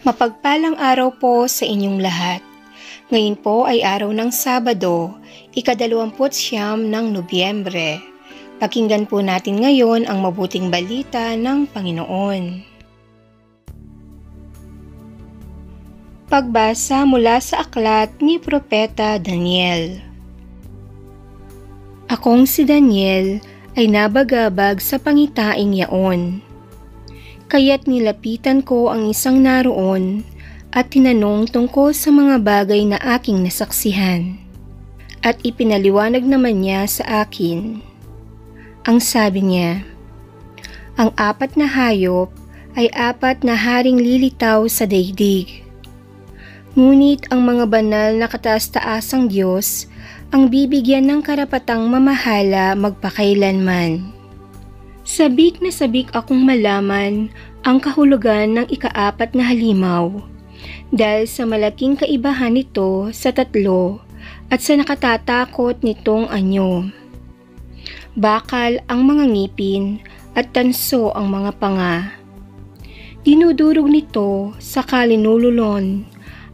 Mapagpalang araw po sa inyong lahat. Ngayon po ay araw ng Sabado, ika-29 ng Nobyembre. Pakinggan po natin ngayon ang mabuting balita ng Panginoon. Pagbasa mula sa aklat ni Propeta Daniel. Akong si Daniel ay nabagabag sa pangitaing yaon. Kaya't nilapitan ko ang isang naroon at tinanong tungkol sa mga bagay na aking nasaksihan. At ipinaliwanag naman niya sa akin. Ang sabi niya, ang 4 na hayop ay 4 na haring lilitaw sa daigdig. Ngunit ang mga banal na kataas-taasang Diyos ang bibigyan ng karapatang mamahala magpakailanman. Sabik na sabik akong malaman ang kahulugan ng ika-4 na halimaw dahil sa malaking kaibahan nito sa 3 at sa nakatatakot nitong anyo. Bakal ang mga ngipin at tanso ang mga panga. Dinudurog nito sa kalinululon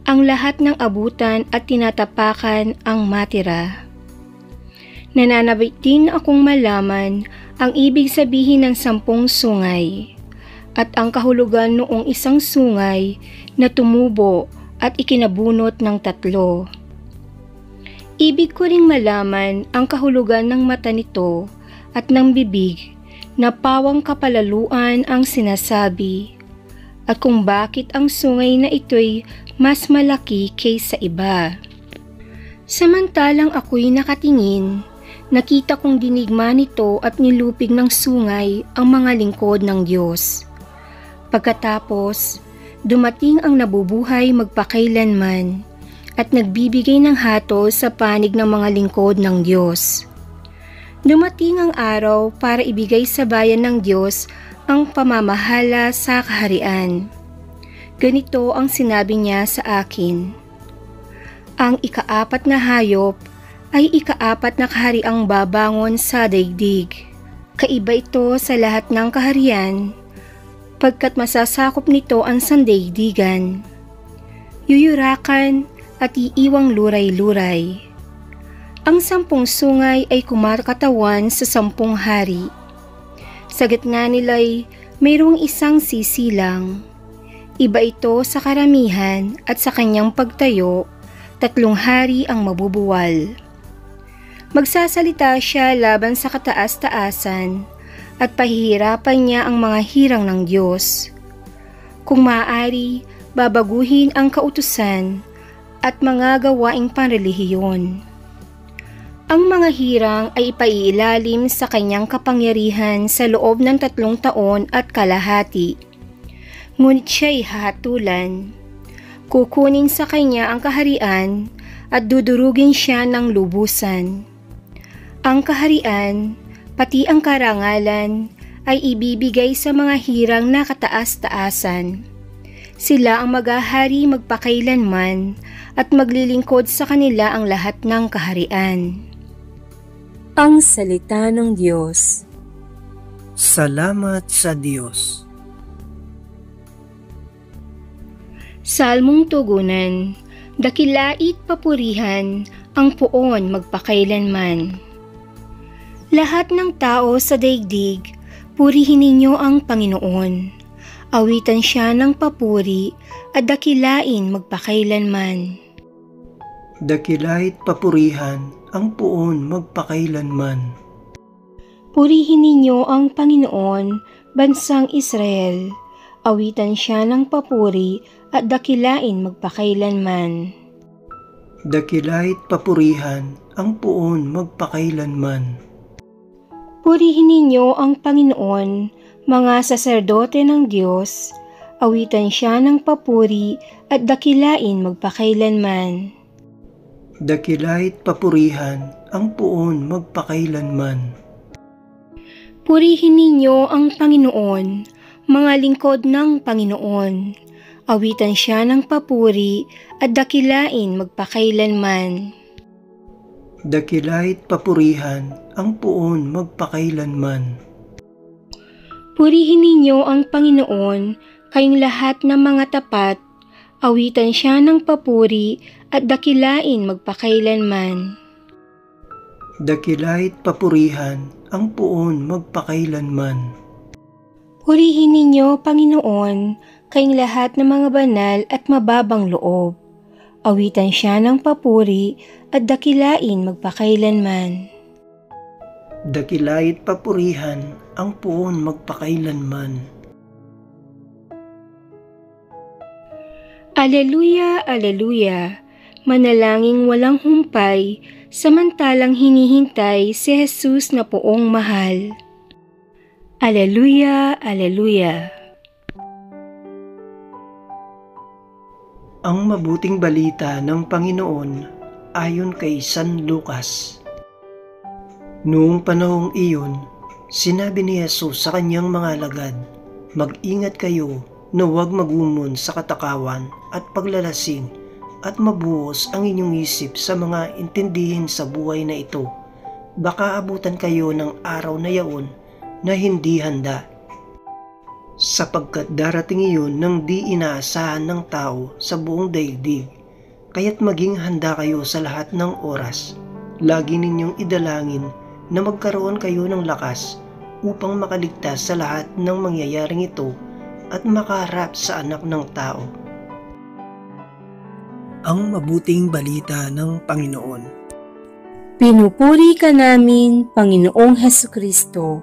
ang lahat ng abutan at tinatapakan ang matira. Nananabik din akong malaman ang ibig sabihin ng 10 sungay at ang kahulugan noong isang sungay na tumubo at ikinabunot ng 3. Ibig ko ring malaman ang kahulugan ng mata nito at ng bibig na pawang kapalaluan ang sinasabi at kung bakit ang sungay na ito'y mas malaki kaysa iba. Samantalang ako'y nakatingin, nakita kong dinigma nito at nilupig ng sungay ang mga lingkod ng Diyos. Pagkatapos, dumating ang nabubuhay magpakailanman at nagbibigay ng hatol sa panig ng mga lingkod ng Diyos. Dumating ang araw para ibigay sa bayan ng Diyos ang pamamahala sa kaharian. Ganito ang sinabi niya sa akin. Ang ika-4 na hayop ay ika-4 na kahariang babangon sa daigdig. Kaiba ito sa lahat ng kaharian, pagkat masasakop nito ang sandaigdigan. Yuyurakan at iiwang luray-luray. Ang 10 sungay ay kumakatawan sa 10 hari. Sa gitna nila'y mayroong isang sisilang. Iba ito sa karamihan at sa kanyang pagtayo, 3 hari ang mabubuwal. Magsasalita siya laban sa kataas-taasan at pahihirapan niya ang mga hirang ng Diyos. Kung maaari, babaguhin ang kautusan at mga gawaing panrelihiyon. Ang mga hirang ay ipailalim sa kanyang kapangyarihan sa loob ng 3 taon at kalahati. Ngunit siya'y hahatulan. Kukunin sa kanya ang kaharian at dudurugin siya ng lubusan. Ang kaharian, pati ang karangalan, ay ibibigay sa mga hirang na kataas-taasan. Sila ang maghahari magpakailanman at maglilingkod sa kanila ang lahat ng kaharian. Ang Salita ng Diyos. Salamat sa Diyos. Salmong tugunan, dakilait papurihan ang puon magpakailanman. Lahat ng tao sa daigdig, purihin ninyo ang Panginoon. Awitan siya ng papuri at dakilain magpakailanman. Dakilait papurihan ang puon magpakailanman. Purihin ninyo ang Panginoon, bansang Israel. Awitan siya ng papuri at dakilain magpakailanman. Dakilait papurihan ang puon magpakailanman. Purihin ninyo ang Panginoon, mga saserdote ng Diyos. Awitan siya ng papuri at dakilain magpakailanman. Dakilait papurihan ang puon magpakailanman. Purihin ninyo ang Panginoon, mga lingkod ng Panginoon. Awitan siya ng papuri at dakilain magpakailanman. Dakilait papurihan ang puon magpakailanman. Purihin ninyo ang Panginoon, kayong lahat ng mga tapat Awitan siya ng papuri at dakilain magpakailanman. Dakilahit papurihan ang Poon magpakailanman. Purihin ninyo, Panginoon, kayong lahat ng mga banal at mababang loob. Awitan siya ng papuri at dakilain magpakailanman. Dakilahit papurihan ang Poon magpakailanman. Aleluya, aleluya! Manalangin walang humpay, samantalang hinihintay si Jesus na Poong mahal. Aleluya, aleluya! Ang mabuting balita ng Panginoon ayon kay San Lucas. Noong panahong iyon, sinabi ni Jesus sa kanyang mga alagad, "Mag-ingat kayo na huwag magumon sa katakawan at paglalasing at mabuhos ang inyong isip sa mga intindihin sa buhay na ito. Baka abutan kayo ng araw na yaon na hindi handa. Sapagkat darating iyon ng di inaasahan ng tao sa buong daigdig. Kaya't maging handa kayo sa lahat ng oras. Lagi ninyong idalangin na magkaroon kayo ng lakas upang makaligtas sa lahat ng mangyayaring ito at makaharap sa anak ng tao." Ang mabuting balita ng Panginoon. Pinupuri ka namin, Panginoong Hesukristo.